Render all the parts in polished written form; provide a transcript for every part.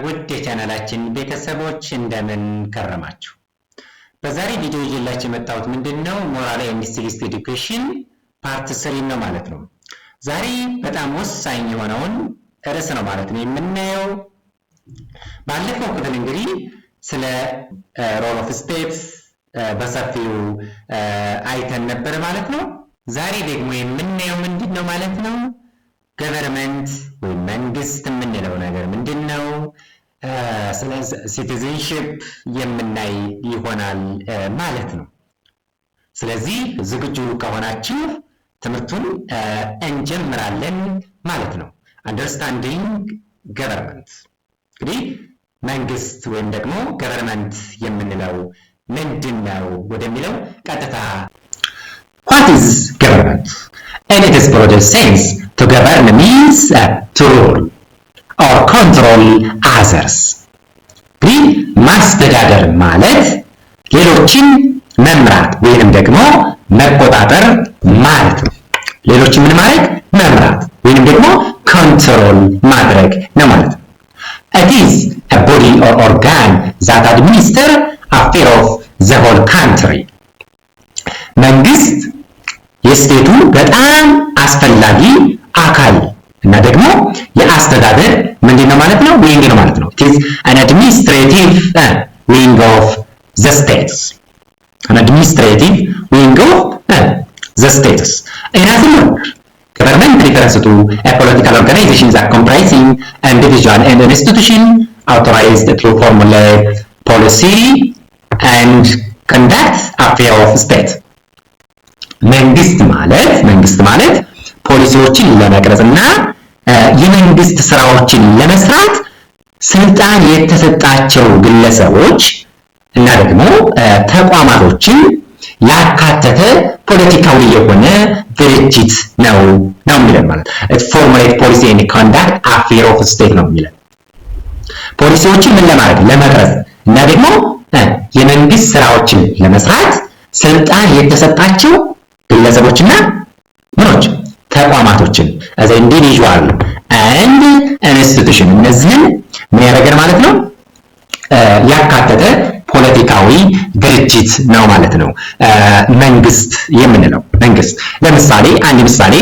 ውድ የቻናላችን ቤተሰቦች እንደምን ከረማችሁ? በዛሬ ቪዲዮ ይዤላችሁ የመጣሁት ምንድነው ሞራል ኤንድ ሲቪክስ ኤዱኬሽን ፓርት 3 ነው ማለት ነው። ዛሬ በጣም ወሳኝ የሆነውን ርዕስ ነው ማለት ነው የምናየው። ባለፈው ክፍል እንግዲህ ስለ ሮል ኦፍ ስቴትስ በሰፊው አይተን ነበር ማለት ነው። ዛሬ ደግሞ የምናየው ምንድነው ማለት ነው ገቨርንመንት ወይም መንግስት የምንለው ነገር ምንድነው? ስለ ሲቲዝንሺፕ የምናይ ይሆናል ማለት ነው። ስለዚህ ዝግጁ ከሆናችሁ ትምህርቱን እንጀምራለን ማለት ነው። አንደርስታንዲንግ ገቨርንመንት እንግዲህ መንግስት ወይም ደግሞ ገቨርንመንት የምንለው ምንድነው ወደሚለው ቀጥታ What is government? In its broader sense, to govern means to rule or control others. እንግዲህ ማስተዳደር ማለት ሌሎችን መምራት ወይንም ደግሞ መቆጣጠር ማለት ነው። ሌሎችን ምን ማድረግ? መምራት ወይንም ደግሞ ኮንትሮል ማድረግ ነው ማለት ነው። It is a body or organ that administers affairs of the whole country. መንግስት የስቴቱ በጣም አስፈላጊ አካል እና ደግሞ የአስተዳደር ምንድነው ማለት ነው ዊንግ ነው ማለት ነው። It is an administrative wing of the states. An administrative wing of the states. In other words, government refers to a political organization that comprising individual and institution authorized to formulate policy and conduct affairs of state. መንግስት ማለት ፖሊሲዎችን ለመቅረጽና የመንግስት ስራዎችን ለመስራት ስልጣን የተሰጣቸው ግለሰቦች እና ደግሞ ተቋማቶችን ያካተተ ፖለቲካዊ የሆነ ድርጅት ነው የሚለን ማለት it formulate policy and conduct affairs of state ነው የሚለን ፖሊሲዎችን ምን ለማድረግ ለመቅረጽ እና ደግሞ የመንግስት ስራዎችን ለመስራት ስልጣን የተሰጣቸው ግለሰቦችና ምኖች ተቋማቶችን as individual and institution እነዚህን ምን ያደርጋል ማለት ነው ያካተተ ፖለቲካዊ ድርጅት ነው ማለት ነው መንግስት የምንለው። መንግስት ለምሳሌ አንድ ምሳሌ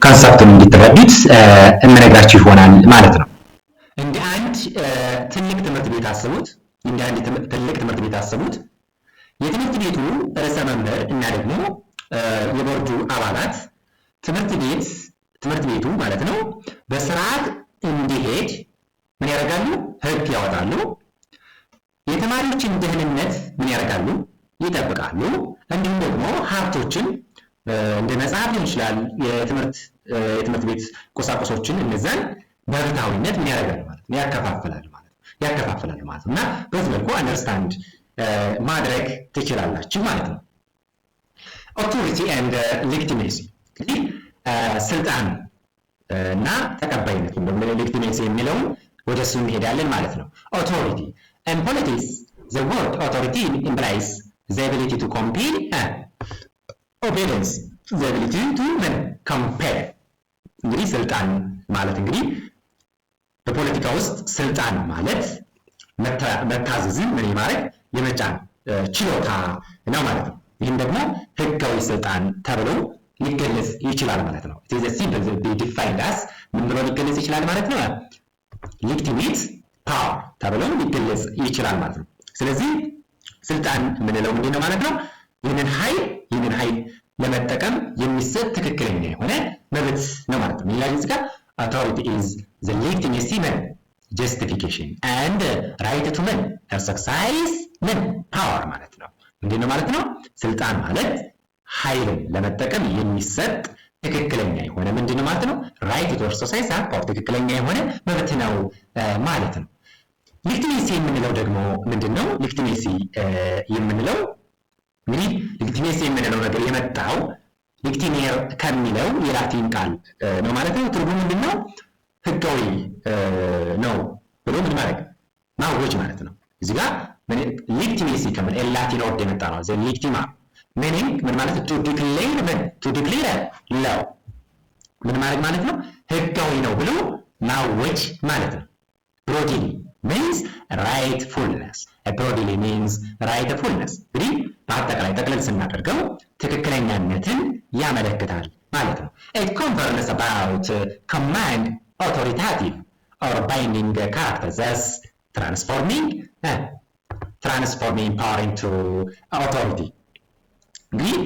ኮንሰፕቱን እንድትረዱት እምነግራችሁ ይሆናል ማለት ነው። እንደ አንድ ትልቅ ትምህርት ቤት አስቡት። የትምህርት ቤቱ ርዕሰ መምህር እና ደግሞ የቦርዱ አባላት ትምህርት ቤቱ ማለት ነው በስርዓት እንዲሄድ ምን ያደርጋሉ? ህግ ያወጣሉ። የተማሪዎችን ደህንነት ምን ያደርጋሉ? ይጠብቃሉ። እንዲሁም ደግሞ ሀብቶችን እንደ መጽሐፍ ሊሆን ይችላል የትምህርት ቤት ቁሳቁሶችን እነዛን በፍትሃዊነት ምን ያደርጋሉ ማለት ነው ያከፋፍላሉ ማለት ነው። እና በዚህ መልኩ አንደርስታንድ ማድረግ ትችላላችሁ ማለት ነው። ኦቶሪቲ ኤንድ ሌጂቲሜሲ እንግዲህ ስልጣን እና ተቀባይነት ወይም ደግሞ ሌጂቲሜሲ የሚለው ወደሱ እንሄዳለን ማለት ነው። ኦቶሪቲ in politics the word authority implies the ability to compel obedience, the ability to compel እንግዲህ ስልጣን ማለት እንግዲህ በፖለቲካ ውስጥ ስልጣን ማለት መታዘዝን ምን ማድረግ የመጫን ችሎታ ነው ማለት ነው። ይህም ደግሞ ህጋዊ ስልጣን ተብሎ ሊገለጽ ይችላል ማለት ነው። it is a symbol that be defined as ምን ብሎ ሊገለጽ ይችላል ማለት ነው legitimate power ተብሎ ሊገለጽ ይችላል ማለት ነው። ስለዚህ ስልጣን ምንለው ምንድነው ማለት ነው ይህንን ኃይል ለመጠቀም የሚሰጥ ትክክለኛ የሆነ መብት ነው ማለት ነው። ሌላ እዚህ ጋር authority is the legitimacy justification and right to exercise power ማለት ነው። ምንድነው ማለት ነው ስልጣን ማለት ኃይልን ለመጠቀም የሚሰጥ ትክክለኛ የሆነ ምንድነው ማለት ነው right to exercise power ትክክለኛ የሆነ መብት ነው ማለት ነው። ሌጂቲሜሲ የምንለው ደግሞ ምንድነው? ሌጂቲሜሲ የምንለው እንግዲህ ሌጂቲሜሲ የምንለው ነገር የመጣው ሌጂቲሜር ከሚለው የላቲን ቃል ነው ማለት ነው። ትርጉሙ ምንድነው? ህጋዊ ነው ብሎ ምን ማድረግ ማወጅ ማለት ነው። እዚህ ጋር ሌጂቲሜሲ ከምን የላቲን ወርድ የመጣ ነው። ዘ ሌጂቲማ meaning ምን ማለት to declare law ምን ማለት ነው ህጋዊ ነው ብሎ ማወጅ ማለት ነው። ብሮድሊ means rightfulness. broadly means rightfulness. እንግዲህ በአጠቃላይ ጠቅለል ስናደርገው ትክክለኛነትን ያመለክታል ማለት ነው። it concerns about command authoritative or binding character, thus transforming power into authority. እንግዲህ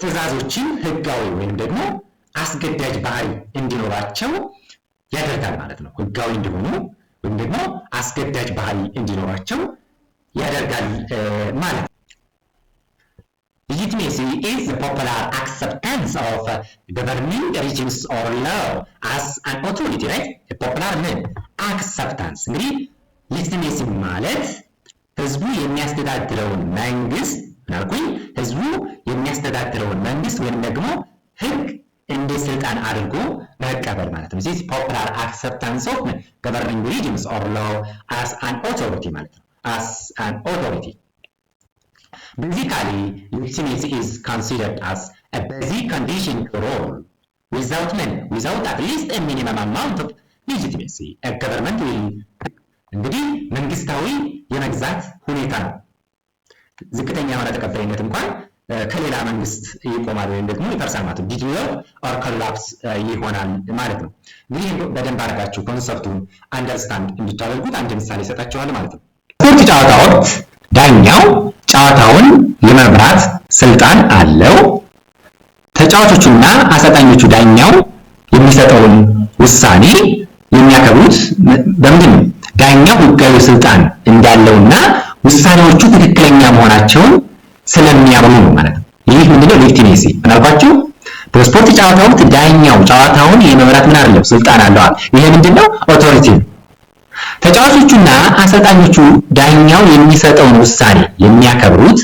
ትዕዛዞችን ህጋዊ ወይም ደግሞ አስገዳጅ ባህሪ እንዲኖራቸው ያደርጋል ማለት ነው። ህጋዊ እንዲሆኑ ወይም ደግሞ አስገዳጅ ባህሪ እንዲኖራቸው ያደርጋል ማለት ነው። Legitimacy is the popular acceptance of governing regimes or law as an authority, right? popular acceptance እንግዲህ legitimacy ማለት ህዝቡ የሚያስተዳድረውን መንግስት ምናልኩኝ ህዝቡ የሚያስተዳድረውን መንግስት ወይም ደግሞ ህግ እንደ ስልጣን አድርጎ መቀበል ማለት ነው። this popular acceptance of governing regimes or law as an authority ማለት ነው። as an authority. Basically, legitimacy is considered as a basic condition to rule. Without at least a minimum amount of legitimacy, a government will እንግዲህ መንግስታዊ የመግዛት ሁኔታ ነው። ዝቅተኛ የሆነ ተቀባይነት እንኳን ከሌላ መንግስት ይቆማል ወይም ደግሞ ይፈርሳል ማለት ነው። ዲስኦርደር ኦር ኮላፕስ ይሆናል ማለት ነው። እንግዲህ በደንብ አድርጋችሁ ኮንሰፕቱን አንደርስታንድ እንድታደርጉት አንድ ምሳሌ ሰጣችኋለሁ ማለት ነው። ስፖርት ጨዋታዎች ዳኛው ጨዋታውን የመምራት ስልጣን አለው። ተጫዋቾቹና አሰልጣኞቹ ዳኛው የሚሰጠውን ውሳኔ የሚያከብሩት በምንድን ነው? ዳኛው ህጋዊ ስልጣን እንዳለውና ውሳኔዎቹ ትክክለኛ መሆናቸውን ስለሚያምኑ ነው ማለት ነው። ይህ ምንድነው? ሌጂቲሜሲ ምናልባችሁ በስፖርት ጨዋታ ወቅት ዳኛው ጨዋታውን የመምራት ምን አለው? ስልጣን አለው። ይሄ ምንድነው? ኦቶሪቲ ነው። ተጫዋቾቹና አሰልጣኞቹ ዳኛው የሚሰጠውን ውሳኔ የሚያከብሩት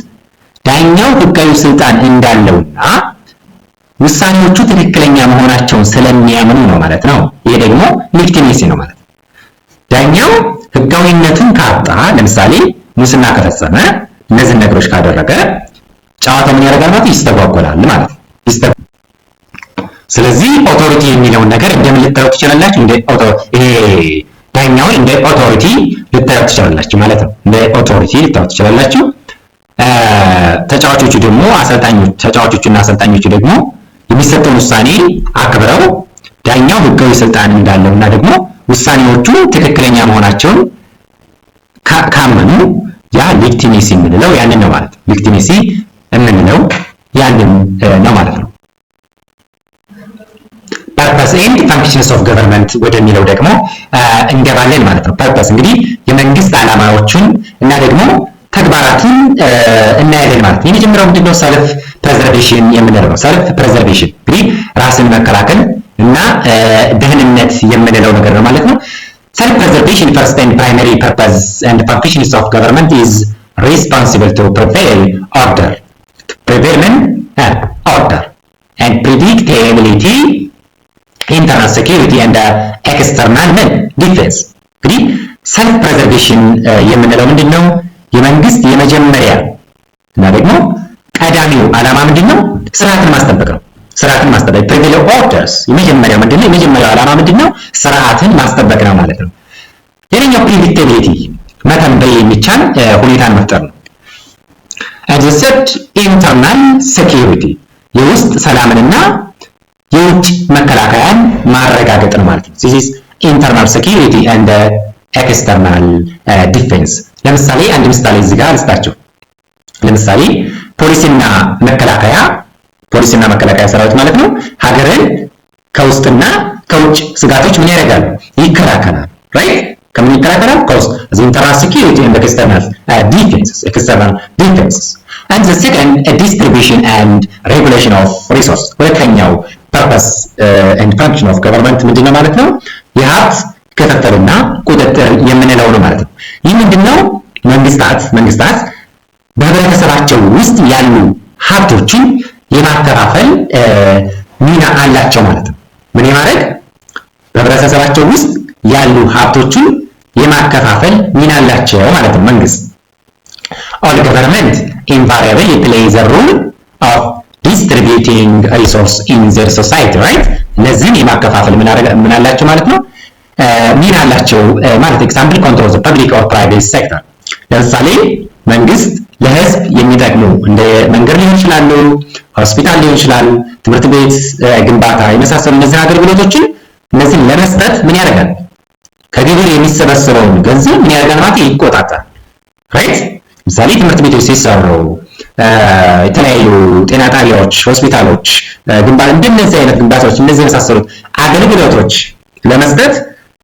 ዳኛው ህጋዊ ስልጣን እንዳለውና ውሳኔዎቹ ትክክለኛ መሆናቸውን ስለሚያምኑ ነው ማለት ነው። ይሄ ደግሞ ሌጂቲሜሲ ነው ማለት ነው። ዳኛው ህጋዊነቱን ካጣ፣ ለምሳሌ ሙስና ከፈጸመ፣ እነዚህ ነገሮች ካደረገ ጨዋታው ምን ያደርጋል ማለት ይስተጓጎላል ማለት ነው። ስለዚህ ኦቶሪቲ የሚለውን ነገር እንደምን ልታዩት ትችላላችሁ? እንደ ይሄ ዳኛውን እንደ ኦቶሪቲ ልታዩት ትችላላችሁ ማለት ነው። እንደ ኦቶሪቲ ልታዩት ትችላላችሁ። ተጫዋቾቹና አሰልጣኞቹ ደግሞ የሚሰጠውን ውሳኔ አክብረው ዳኛው ህጋዊ ስልጣን እንዳለውና ደግሞ ውሳኔዎቹ ትክክለኛ መሆናቸውን ካመኑ ያ ሌጂቲሜሲ የምንለው ያንን ነው ማለት ነው። ሌጂቲሜሲ የምንለው ያንን ነው ማለት ነው። ፐርፐስ ኤንድ ፋንክሽንስ ኦፍ ገቨርንመንት ወደሚለው ደግሞ እንገባለን ማለት ነው። ፐርፐስ እንግዲህ የመንግስት ዓላማዎችን እና ደግሞ ተግባራትን እናያለን ማለት ነው። የመጀመሪያው ምንድነው? ሰልፍ ፕሬዘርቬሽን የምንለው ነው። ሰልፍ ፕሬዘርቬሽን እንግዲህ ራስን መከላከል እና ደህንነት የምንለው ነገር ነው ማለት ነው። Self-preservation first and primary purpose and functions of government is responsible to prevail order, and predictability, internal security and external defense. እንግዲህ self preservation የምንለው ምንድነው? የመንግስት የመጀመሪያ እና ደግሞ ቀዳሚው ዓላማ ምንድነው? ስርዓትን ማስጠበቅ ነው። ስርዓትን ማስጠበቅ prevail orders የመጀመሪያው ምንድነው? የመጀመሪያው ዓላማ ምንድነው? ስርዓትን ማስጠበቅ ነው ማለት ነው። ሌላኛው predictability መተንበይ የሚቻል ሁኔታን መፍጠር ነው። and the third internal security የውስጥ ሰላምንና የውጭ መከላከያን ማረጋገጥ ነው ማለት ነው። this is internal security and external defense። ለምሳሌ አንድ ምሳሌ እዚህ ጋር ልስጣችሁ። ለምሳሌ ፖሊስና መከላከያ ሰራዊት ማለት ነው ሀገርን ከውስጥና ከውጭ ስጋቶች ምን ያደርጋሉ? ይከላከላሉ። right? ከምን ይከላከላሉ? ከውስጥ the internal security and external defenses. And the second distribution and regulation of resource. ሁለተኛው purpose and function of government ምንድነው ማለት ነው? የሀብት ክትትልና ቁጥጥር የምንለው ነው ማለት ነው። ይህ ምንድነው? መንግስታት በህብረተሰባቸው ውስጥ ያሉ ሀብቶችን የማከፋፈል ሚና አላቸው ማለት ነው። ምን የማድረግ? በህብረተሰባቸው ውስጥ ያሉ ሀብቶችን የማከፋፈል ሚና አላቸው ማለት ነው መንግስት። all government invariably play the role of distributing resource in their society, right? እነዚህን የማከፋፈል ምን አላቸው ማለት ነው? ሚና አላቸው ማለት ኤግዛምፕል ኮንትሮል ዘ ፐብሊክ ኦር ፕራይቬት ሴክተር። ለምሳሌ መንግስት ለህዝብ የሚጠቅሙ እንደ መንገድ ሊሆን ይችላሉ፣ ሆስፒታል ሊሆን ይችላል፣ ትምህርት ቤት ግንባታ የመሳሰሉ እነዚህ አገልግሎቶችን እነዚህን ለመስጠት ምን ያደርጋል? ከግብር የሚሰበሰበውን ገንዘብ ምን ያደርጋል ማለት ይቆጣጠራል። ራይት? ምሳሌ ትምህርት ቤቶች ሲሰሩ፣ የተለያዩ ጤና ጣቢያዎች፣ ሆስፒታሎች ግንባታ እንደነዚህ አይነት ግንባታዎች እነዚህ የመሳሰሉት አገልግሎቶች ለመስጠት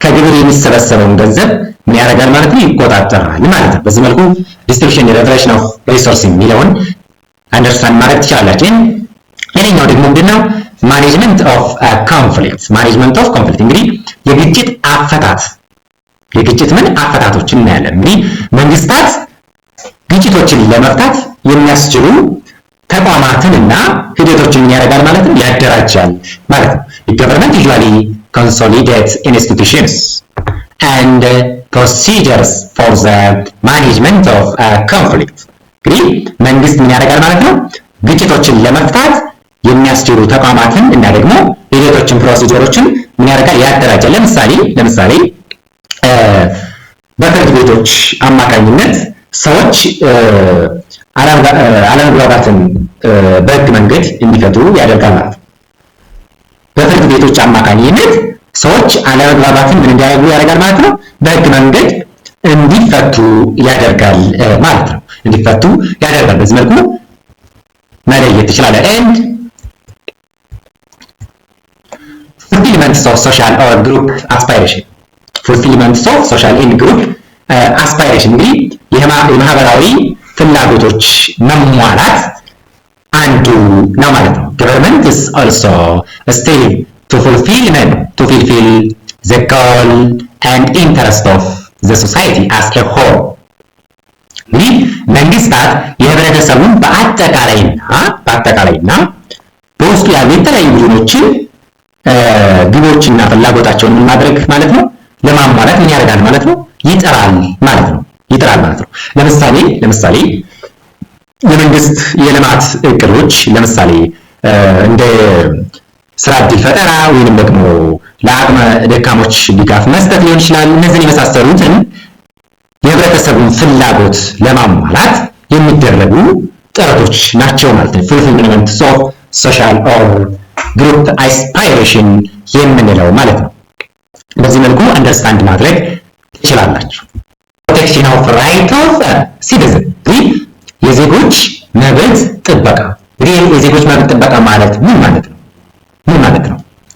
ከግብር የሚሰበሰበውን ገንዘብ ምን ያደርጋል ማለት ነው? ይቆጣጠራል ማለት ነው። በዚህ መልኩ ዲስትሪቢዩሽን ሪቨሌሽን ኦፍ ሪሶርስ የሚለውን አንደርስታንድ ማድረግ ትችላላችሁ። ሌላኛው ደግሞ ምንድነው? ማኔጅመንት ኦፍ ኮንፍሊክት። ማኔጅመንት ኦፍ ኮንፍሊክት እንግዲህ የግጭት አፈታት አፈታቶችን እናያለን። እንግዲህ መንግስታት ግጭቶችን ለመፍታት የሚያስችሉ ተቋማትን እና ሂደቶችን ምን ያደርጋል ማለት ነው? ያደራጃል ማለት ነው። ገቨርንመንት ዩዥዋሊ consolidates institutions and procedures for the management of conflict። እንግዲህ መንግስት ምን ያደርጋል ማለት ነው? ግጭቶችን ለመፍታት የሚያስችሉ ተቋማትን እና ደግሞ ሂደቶችን ፕሮሲጀሮችን ምን ያደርጋል? ያደራጃል። ለምሳሌ በፍርድ ቤቶች አማካኝነት ሰዎች አለመግባባትን በህግ መንገድ እንዲፈቱ ያደርጋል ማለት ነው። በፍርድ ቤቶች አማካኝነት ሰዎች አለመግባባትን ምን እንዲያደርጉ ያደርጋል ማለት ነው? በህግ መንገድ እንዲፈቱ ያደርጋል ማለት ነው። እንዲፈቱ ያደርጋል። በዚህ መልኩ መለየት ትችላለህ። and fulfillment of social or group aspiration fulfillment of social and group aspiration እንግዲህ የማህበራዊ ፍላጎቶች መሟላት አንዱ ነው ማለት ነው። government is also still to fulfill the goal and interest of the society as a whole። እንግዲህ መንግስታት የህብረተሰቡን በአጠቃላይና በውስጡ ያሉ የተለያዩ ቡድኖችን ግቦችና ፍላጎታቸውን ምን ማድረግ ማለት ነው? ለማሟላት ምን ያደርጋል ማለት ነው? ይጥራል ማለት ነው። ለምሳሌ የመንግስት የልማት እቅዶች ለምሳሌ እንደ ስራ ዕድል ፈጠራ ወይንም ደግሞ ለአቅመ ደካሞች ድጋፍ መስጠት ሊሆን ይችላል። እነዚህን የመሳሰሉትን የህብረተሰቡን ፍላጎት ለማሟላት የሚደረጉ ጥረቶች ናቸው ማለት ነው። fulfillment of social or group aspiration የምንለው ማለት ነው። በዚህ መልኩ አንደርስታንድ ማድረግ ትችላላችሁ። protection of right of citizen የዜጎች መብት ጥበቃ። እንግዲህ የዜጎች መብት ጥበቃ ማለት ምን ማለት ነው?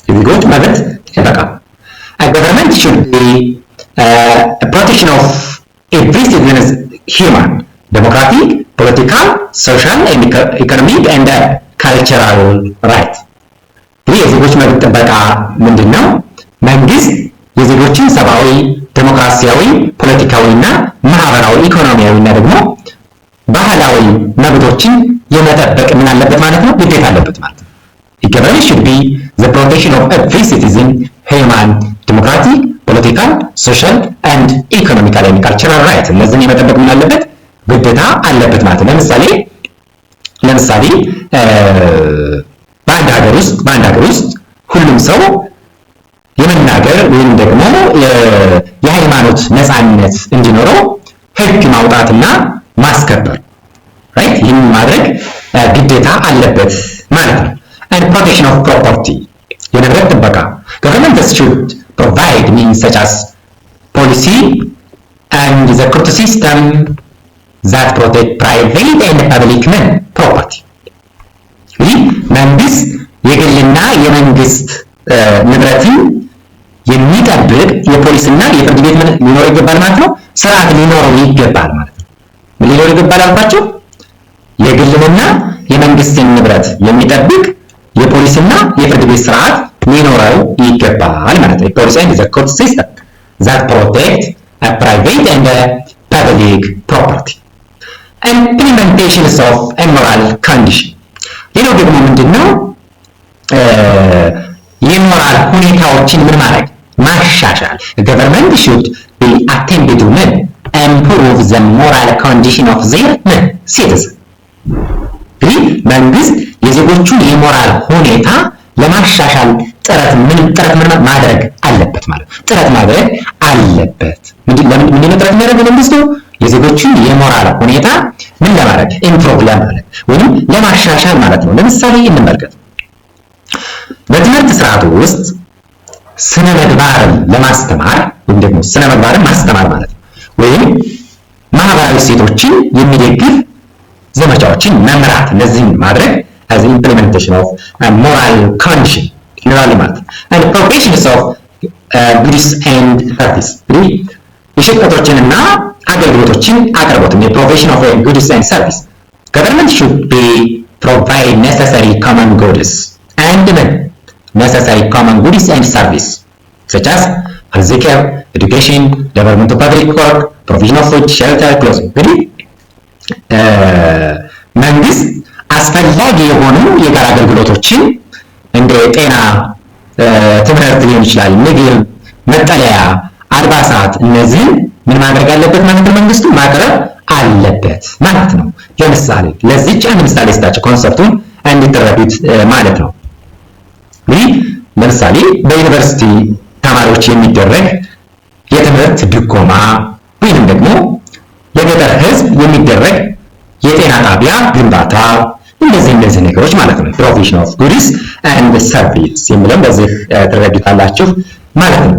የዜጎች መብት ጥበቃ a government should be a protection of every citizen's human, democratic, political, social, and economic and cultural right። እንግዲህ የዜጎች መብት ጥበቃ ምንድነው? መንግስት የዜጎችን ሰብአዊ፣ ዴሞክራሲያዊ፣ ፖለቲካዊ እና ማህበራዊ፣ ኢኮኖሚያዊ እና ደግሞ ባህላዊ መብቶችን የመጠበቅ ምን አለበት ማለት ነው? ግዴታ አለበት ማለት ነው። government should be the protection of every citizen human, democratic, political, social and economical and cultural right። እነዚህን የመጠበቅ ምን አለበት? ግዴታ አለበት ማለት ነው። ለምሳሌ በአንድ ሀገር ውስጥ ሁሉም ሰው የመናገር ወይም ደግሞ የሃይማኖት ነፃነት እንዲኖረው ህግ ማውጣትና ማስከበር ራይት፣ ይህን ማድረግ ግዴታ አለበት ማለት ነው። and protection of property የንብረት ጥበቃ government should provide means such as policy and the court system that protect private and public property። ይህ መንግስት የግልና የመንግስት ንብረትን የሚጠብቅ የፖሊስና የፍርድ ቤት ሊኖረው ይገባል ማለት ነው። ስርዓት ሊኖረው ይገባል ማለት ነው። ምን ሊኖረው ይገባል አልኳቸው? የግልንና የመንግስትን ንብረት የሚጠብቅ የፖሊስና የፍርድ ቤት ስርዓት ሊኖረው ይገባል ማለት ነው። policy and the court system that protect private and public property and implementations of immoral condition። ሌላው ደግሞ ምንድነው? የሞራል ሁኔታዎችን ምን ማድረግ ማሻሻል። government should be attempted to improve the moral condition of their citizens። እንግዲህ መንግስት የዜጎቹን የሞራል ሁኔታ ለማሻሻል ጥረት ምን ማድረግ አለበት ማለት ነው። ጥረት ማድረግ አለበት። ምንድነው ጥረት የሚያደርገው መንግስቱ? የዜጎችን የሞራል ሁኔታ ምን ለማድረግ ኢምፕሩቭ ለማድረግ ወይም ለማሻሻል ማለት ነው። ለምሳሌ እንመልከት። በትምህርት ስርዓቱ ውስጥ ስነ ምግባርን ለማስተማር ወይም ደግሞ ስነ ምግባርን ማስተማር ማለት ነው ወይም ማህበራዊ እሴቶችን የሚደግፍ ዘመቻዎችን መምራት፣ እነዚህን ማድረግ as implementation of moral condition እንላለን ማለት ነው። and provisions of goods and service የሸቀጦችንና አገልግሎቶችን አቅርቦት provision of goods and service government should be provide necessary common goods and necessary common goods and service such as healthcare, education, development of public work, provision of food, shelter, clothing እንግዲህ መንግስት አስፈላጊ የሆኑ የጋራ አገልግሎቶችን እንደ ጤና፣ ትምህርት ሊሆን ይችላል፣ ምግብ፣ መጠለያ፣ አልባሳት እነዚህን ምን ማድረግ አለበት ማለት ነው? መንግስቱ ማቅረብ አለበት ማለት ነው። ለምሳሌ ለዚህች አንድ ምሳሌ ስታችሁ ኮንሰፕቱን እንድትረዱት ማለት ነው። እንግዲህ ለምሳሌ በዩኒቨርሲቲ ተማሪዎች የሚደረግ የትምህርት ድጎማ ወይንም ደግሞ ለገጠር ህዝብ የሚደረግ የጤና ጣቢያ ግንባታ እንደዚህ ነገሮች ማለት ነው። provision of goods and service የሚለው በዚህ ትረዱታላችሁ ማለት ነው።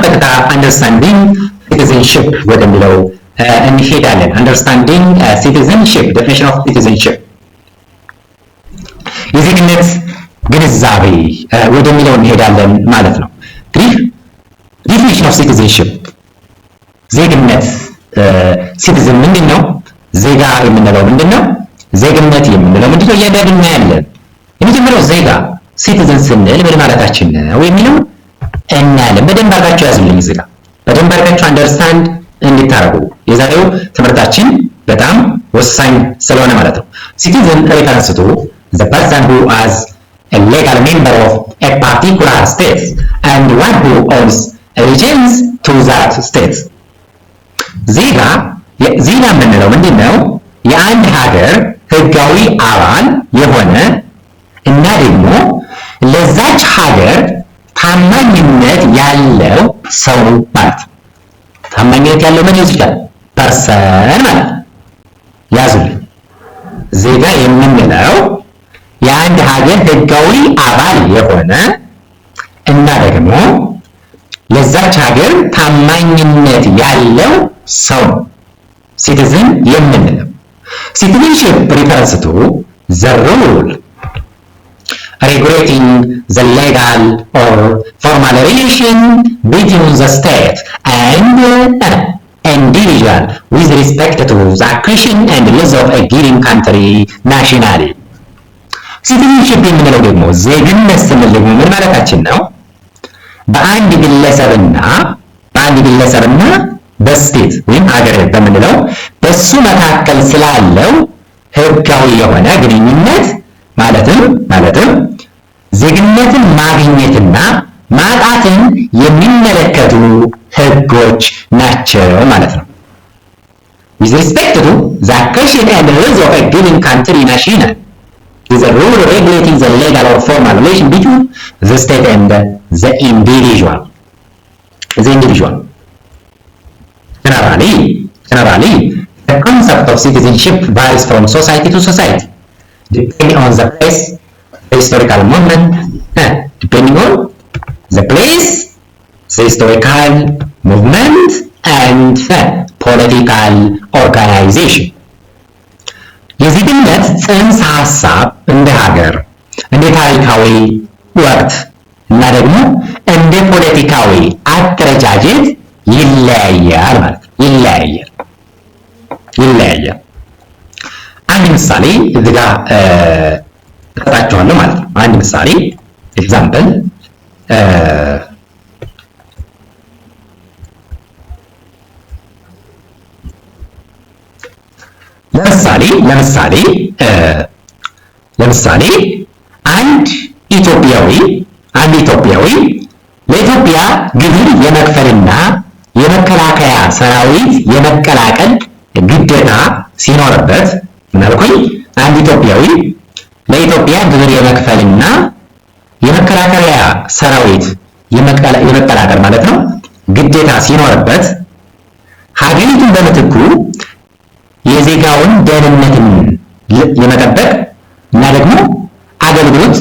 ቀጥታ understanding citizenship ወደሚለው እንሄዳለን። understanding citizenship definition of citizenship የዜግነት ግንዛቤ ወደሚለው እንሄዳለን ማለት ነው። እንግዲህ definition of citizenship ዜግነት ሲቲዝን ምንድነው? ዜጋ የምንለው ምንድነው? ዜግነት የምንለው ምንድነው? እያንዳንዱ እናያለን። የመጀመሪያው ዜጋ ሲቲዝን ስንል ምን ማለታችን ነው የሚለው እናያለን። በደንብ አድርጋችሁ ያዙልኝ። ዜጋ በደንብ አድርጋችሁ አንደርስታንድ እንድታረጉ የዛሬው ትምህርታችን በጣም ወሳኝ ስለሆነ ማለት ነው። ሲቲዝን ሬፈረንስ ቱ the person who has a legal member of a particular state and one who owns allegiance to that state ዜጋ የምንለው ምንድነው? የአንድ ሀገር ህጋዊ አባል የሆነ እና ደግሞ ለዛች ሀገር ታማኝነት ያለው ሰው ማለት ነው። ታማኝነት ያለው ምን ይችላል? ፐርሰን ማለት ያዙልኝ። ዜጋ የምንለው የአንድ ሀገር ህጋዊ አባል የሆነ እና ደግሞ ለዛች ሀገር ታማኝነት ያለው ሰው ሲቲዝን የምንለው። citizenship refers to the rule regulating the legal or formal relation between the state and individual with respect to the action and laws of a given country nationally. citizenship የምንለው ደግሞ ዜግነት ስንል ደግሞ ምን ማለታችን ነው? በአንድ ግለሰብና በስቴት ወይም ሀገር በምንለው በሱ መካከል ስላለው ህጋዊ የሆነ ግንኙነት ማለትም ዜግነትን ማግኘትና ማጣትን የሚመለከቱ ህጎች ናቸው ማለት ነው። with respect to the action and laws of a given country national is a rule regulating the legal or formal relation between the state and the individual. Generally, the concept of citizenship varies from society to society, depending on the place, the historical moment, depending on the place, the historical movement, and political organization. የዜግነት ጽንሰ ሀሳብ እንደ ሀገር፣ እንደ ታሪካዊ ወቅት እና ደግሞ እንደ ፖለቲካዊ አደረጃጀት ይለያያል ማለት ነው። ይለያያል። አንድ ምሳሌ እዚህ ጋር እሰጣችኋለሁ ማለት ነው። አንድ ምሳሌ ኤግዛምፕል ለምሳሌ አንድ ኢትዮጵያዊ ለኢትዮጵያ ግብር የመክፈልና የመከላከያ ሰራዊት የመቀላቀል ግዴታ ሲኖርበት ምናልኩኝ አንድ ኢትዮጵያዊ ለኢትዮጵያ ግብር የመክፈልና የመከላከያ ሰራዊት የመቀላቀል ማለት ነው ግዴታ ሲኖርበት ሀገሪቱን በምትኩ የዜጋውን ደህንነትን የመጠበቅ እና ደግሞ አገልግሎት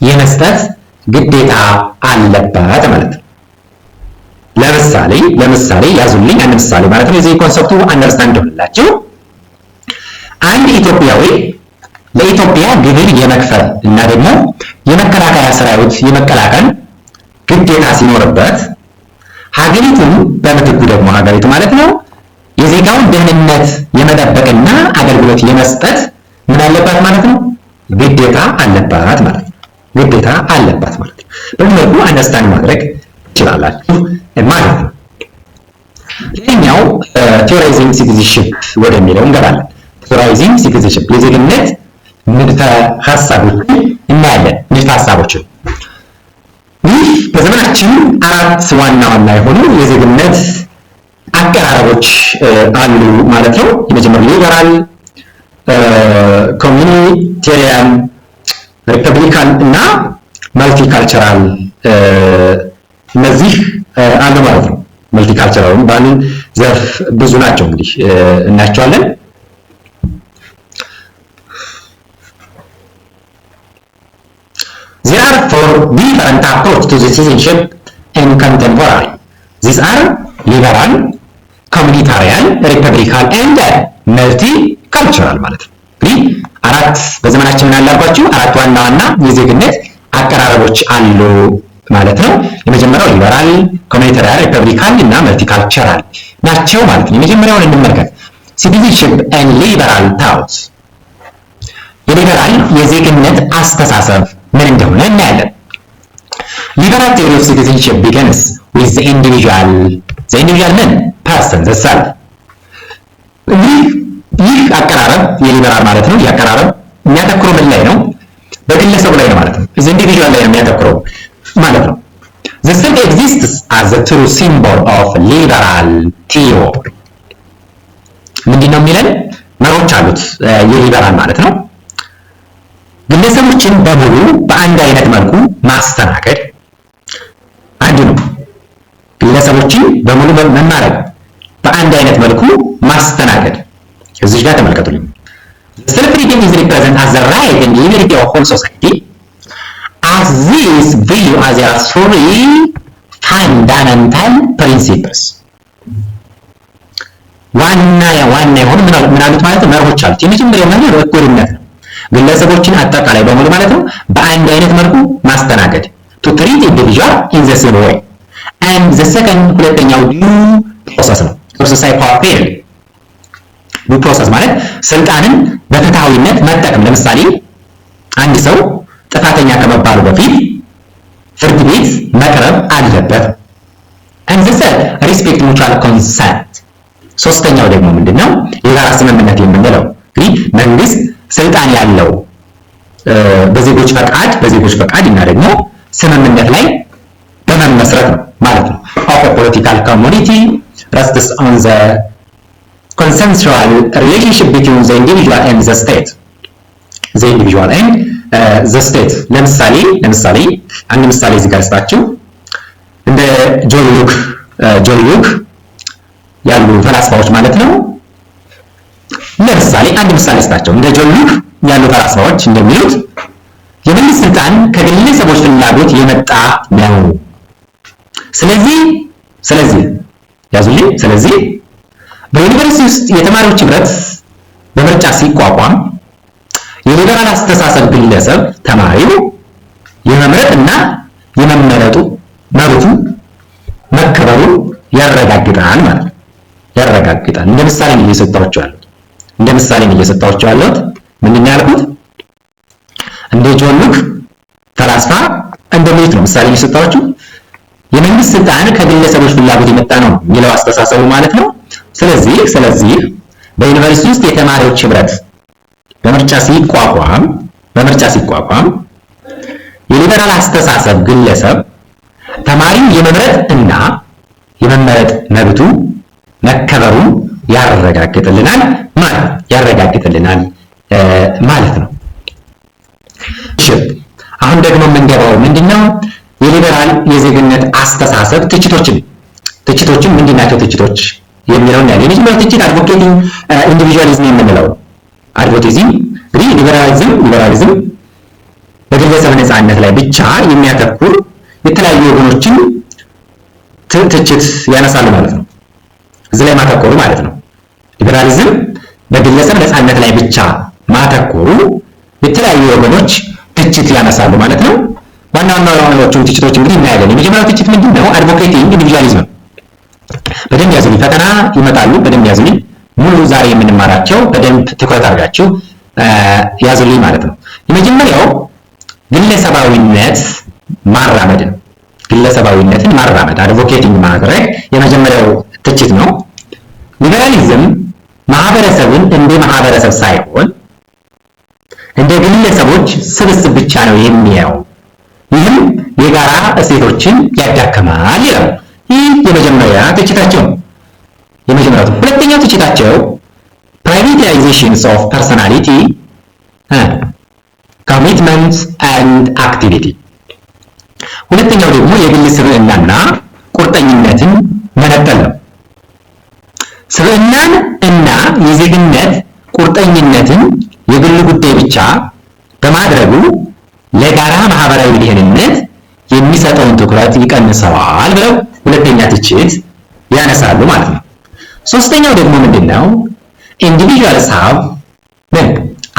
የመስጠት ግዴታ አለባት ማለት ነው። ለምሳሌ ያዙልኝ አንድ ምሳሌ ማለት ነው። የዚህ ኮንሰፕቱ አንደርስታንድ ሆነላችሁ። አንድ ኢትዮጵያዊ ለኢትዮጵያ ግብር የመክፈል እና ደግሞ የመከላከያ ሰራዊት የመቀላቀል ግዴታ ሲኖርበት ሀገሪቱን በምትኩ ደግሞ ሀገሪቱ ማለት ነው የዜጋውን ደህንነት የመጠበቅና አገልግሎት የመስጠት ምን አለባት ማለት ነው ግዴታ አለባት ማለት ነው። ግዴታ አለባት ማለት ነው። በዚህ መልኩ አንደርስታንድ ማድረግ ትችላላችሁ ማለት ነው። ሌላኛው ቲዮራይዚንግ ሲቲዝንሺፕ ወደሚለው እንገባለን። ቲዮራይዚንግ ሲቲዝንሺፕ የዜግነት ንድፈ ሀሳቦችን እናያለን። ንድፈ ሀሳቦችን ይህ በዘመናችን አራት ዋና የሆኑ የዜግነት አቀራረቦች አሉ ማለት ነው። የመጀመሪያው ሊበራል፣ ኮሚኒቴሪያን፣ ሪፐብሊካን እና መልቲካልቸራል እነዚህ አሉ ማለት ነው። መልቲካልቸራል ባልን ዘርፍ ብዙ ናቸው እንግዲህ እናያቸዋለን። There are four different approaches to the citizenship in contemporary. These are liberal, communitarian, republican and multicultural ማለት ነው። እንግዲህ አራት በዘመናችን ምን አላባችሁ አራት ዋና የዜግነት አቀራረቦች አሉ ማለት ነው። የመጀመሪያው ሊበራል፣ ኮሚኒታሪያን፣ ሪፐብሊካን እና መልቲካልቸራል ናቸው ማለት ነው። የመጀመሪያውን እንመልከት። citizenship and liberal thoughts የሊበራል የዜግነት አስተሳሰብ ምን እንደሆነ እናያለን። Liberal theory of citizenship begins with the individual ምን person the self። ይህ አቀራረብ የሊበራል ማለት ነው። ይህ አቀራረብ የሚያተኩረው ምን ላይ ነው? በግለሰቡ ላይ ነው ማለት ነው። the individual ላይ ነው የሚያተኩረው ማለት ነው። the self exists as the true symbol of liberal theory። ምንድነው የሚለን? መሮች አሉት የሊበራል ማለት ነው። ግለሰቦችን በሙሉ በአንድ አይነት መልኩ ማስተናገድ አንዱ ነው። ግለሰቦችን በሙሉ መማረግ በአንድ አይነት መልኩ ማስተናገድ እዚህ ጋር ተመልከቱልኝ። self freedom is represented as the right and liberty of whole society as this value as their three fundamental principles። ዋና የሆኑ ምን አሉት ማለት ነው? መርሆች አሉት። የመጀመሪያው ነገር እኩልነት ነው። ግለሰቦችን አጠቃላይ በሙሉ ማለት ነው በአንድ አይነት መልኩ ማስተናገድ to treat individual in the same way and the second ሁለተኛው due process ነው። exercise power fair due process ማለት ስልጣንን በፍትሃዊነት መጠቀም። ለምሳሌ አንድ ሰው ጥፋተኛ ከመባሉ በፊት ፍርድ ቤት መቅረብ አለበት። and the third respect mutual consent። ሶስተኛው ደግሞ ምንድነው? የጋራ ስምምነት የምንለው እንግዲህ መንግስት ስልጣን ያለው በዜጎች ፈቃድ እና ደግሞ ስምምነት ላይ በመመስረት ነው ማለት ነው። of a political community rests on the consensual relationship between the individual and the state. ለምሳሌ አንድ ምሳሌ እዚህ ጋር ስጣችሁ እንደ ጆን ሉክ ያሉ ፈላስፋዎች ማለት ነው። ለምሳሌ አንድ ምሳሌ ስጣቸው። እንደ ጆን ሉክ ያሉ ፈላስፋዎች እንደሚሉት የመንግስት ስልጣን ከግለሰቦች ፍላጎት የመጣ ነው። ስለዚህ በዩኒቨርሲቲ ውስጥ የተማሪዎች ህብረት በምርጫ ሲቋቋም የሊበራል አስተሳሰብ ግለሰብ ተማሪው የመምረጥ እና የመመረጡ መብቱ መከበሩን ያረጋግጣል ማለት ነው። ያረጋግጣል። እንደ ምሳሌ ነው እየሰጣችሁ ያለሁት ምንድን ነው ያልኩት? እንደ ጆን ሉክ ፈላስፋ እንደሚሉት ነው ምሳሌ እየሰጣችሁ። የመንግስት ስልጣን ከግለሰቦች ፍላጎት የመጣ ነው የሚለው አስተሳሰቡ ማለት ነው። ስለዚህ በዩኒቨርሲቲ ውስጥ የተማሪዎች ህብረት በምርጫ ሲቋቋም የሊበራል አስተሳሰብ ግለሰብ ተማሪው የመምረጥ እና የመመረጥ መብቱ መከበሩን ያረጋግጥልናል ማለት ነው። አሁን ደግሞ የምንገባው ምንድነው? የሊበራል የዜግነት አስተሳሰብ ትችቶችም ምንድን ናቸው? ትችቶች የሚለውን ያለ የመጀመሪያው ትችት አድቮኬቲንግ ኢንዲቪጁዋሊዝም የምንለው አድቮኬቲዝም እንግዲህ ሊበራሊዝም በግለሰብ ነፃነት ላይ ብቻ የሚያተኩር የተለያዩ ወገኖችን ትችት ያነሳሉ ማለት ነው። እዚህ ላይ ማተኮሩ ማለት ነው። ሊበራሊዝም በግለሰብ ነፃነት ላይ ብቻ ማተኮሩ የተለያዩ ወገኖች ትችት ያነሳሉ ማለት ነው። ዋና ዋናዎቹን ትችቶች እንግዲህ እናያለን። የመጀመሪያው ትችት ምንድን ነው? አድቮኬቲንግ ኢንዲቪጁዋሊዝም። በደንብ ያዙልኝ፣ ፈተና ይመጣሉ። በደንብ ያዙልኝ። ሙሉ ዛሬ የምንማራቸው በደንብ ትኩረት አድርጋችሁ ያዙልኝ ማለት ነው። የመጀመሪያው ግለሰባዊነት ማራመድ ነው። ግለሰባዊነትን ማራመድ አድቮኬቲንግ ማድረግ የመጀመሪያው ትችት ነው። ሊበራሊዝም ማህበረሰብን እንደ ማህበረሰብ ሳይሆን እንደ ግለሰቦች ስብስብ ብቻ ነው የሚያየው። ይህም የጋራ እሴቶችን ያዳክማል ይላል። ይህ የመጀመሪያ ትችታቸው ነው። ሁለተኛው ትችታቸው ፕራይቬታይዜሽንስ ኦፍ ፐርሶናሊቲ ኮሚትመንት ኤንድ አክቲቪቲ። ሁለተኛው ደግሞ የግል ስብዕናና ቁርጠኝነትን መነጠል ነው። ስብዕናን እና የዜግነት ቁርጠኝነትን የግል ጉዳይ ብቻ በማድረጉ ለጋራ ማህበራዊ ደህንነት የሚሰጠውን ትኩረት ይቀንሰዋል ብለው ሁለተኛ ትችት ያነሳሉ ማለት ነው። ሶስተኛው ደግሞ ምንድነው? ኢንዲቪጁዋልስ ሃቭ